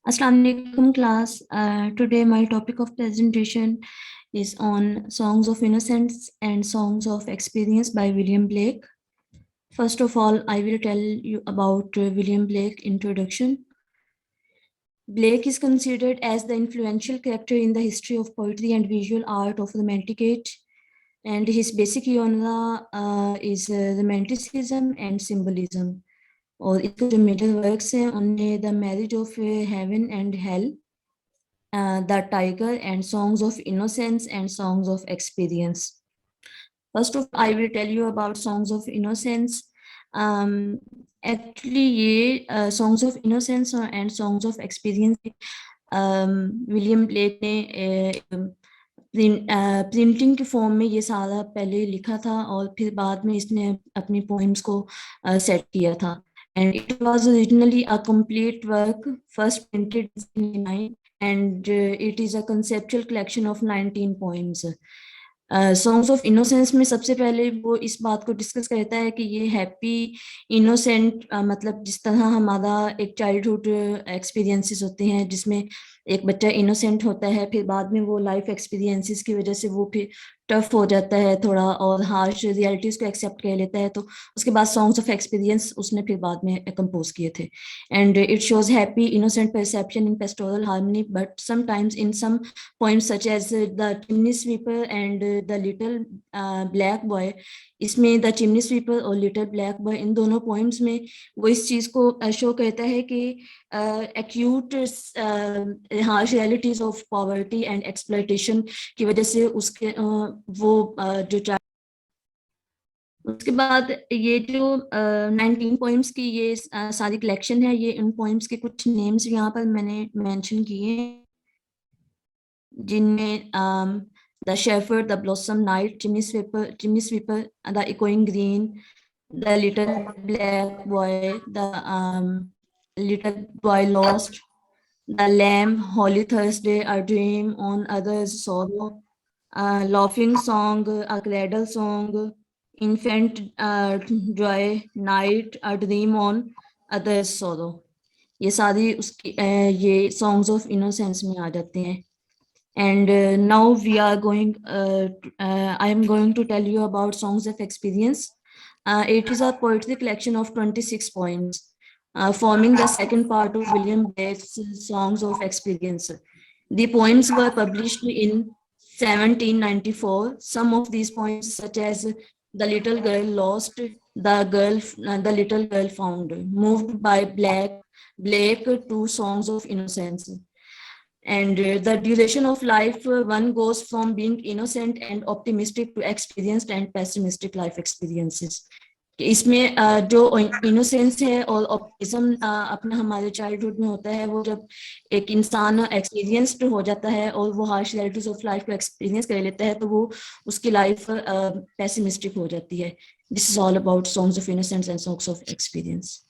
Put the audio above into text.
Assalamu alaikum class. Today my topic of presentation is on Songs of Innocence and Songs of Experience by William Blake. First of all, I will tell you about William Blake introduction. Blake is considered as the influential character in the history of poetry and visual art of the Romantic age, and his basic genre is romanticism and symbolism. और इसके जो major works हैं उनमें the marriage of heaven and hell, the tiger and songs of innocence and songs of experience. First of I will tell you about songs of innocence. Actually ये songs of innocence and songs of experience William Blake ने printing के form में ये सारा पहले लिखा था और फिर बाद में इसने अपनी पोइम्स को सेट किया था. And it was originally a complete work, first printed in 1909, and it is a conceptual collection of 19 poems. Songs of Innocence में सबसे पहले वो इस बात को डिस्कस करता है कि ये हैप्पी इनोसेंट मतलब जिस तरह हमारा एक चाइल्डहुड एक्सपीरियंसेस होते हैं जिसमें एक बच्चा इनोसेंट होता है, फिर बाद में वो लाइफ एक्सपीरियंसेस की वजह से वो फिर टफ हो जाता है थोड़ा और हार्श रियलिटीज़ को एक्सेप्ट कर लेता है, तो उसके बाद सॉन्ग्स ऑफ एक्सपीरियंस उसने फिर बाद में कंपोज किए थे. And it shows happy innocent perception in pastoral harmony, but sometimes in some poems such as the chimney sweeper and the little black boy, इसमें द चिमनी स्वीपर और little black boy in दोनों poems में वो इस चीज़ को show करता है कि acute harsh realities of poverty and exploitation की वजह से उसके वो जो उसके बाद ये जो 19 पोइम्स की ये सारी कलेक्शन है, ये इन पोइम्स के कुछ नेम्स यहाँ पर मैंने मेंशन किए जिनमें The Shepherd, The Blossom Night, Chimney Sweeper, The Echoing Green, The Little Black Boy, The Little Boy Lost, The Lamb, Holy Thursday, A Dream on Others' Sorrow, Laughing Song, A Cradle Song, Infant Joy, Night, A Dream on Others' Sorrow. ये सारी उसकी ये Songs of Innocence में आ जाते हैं. And now we are I am going to tell you about Songs of Experience. It is a poetry collection of 26 poems, forming the second part of William Blake's Songs of Experience. The poems were published in 1794. Some of these poems, such as The Little Girl Lost, The Little Girl Found, moved by Blake to Songs of Innocence. And the duration of life, one goes from being innocent and optimistic to experienced and pessimistic life experiences. इसमें जो innocence है और optimism अपना हमारे childhood में होता है, वो जब एक इंसान एक्सपीरियंस्ड हो जाता है और वो हार्श रियलिटीज ऑफ लाइफ को एक्सपीरियंस कर लेता है तो वो उसकी लाइफ पेसिमिस्टिक हो जाती है. This is all about songs of innocence and songs of experience.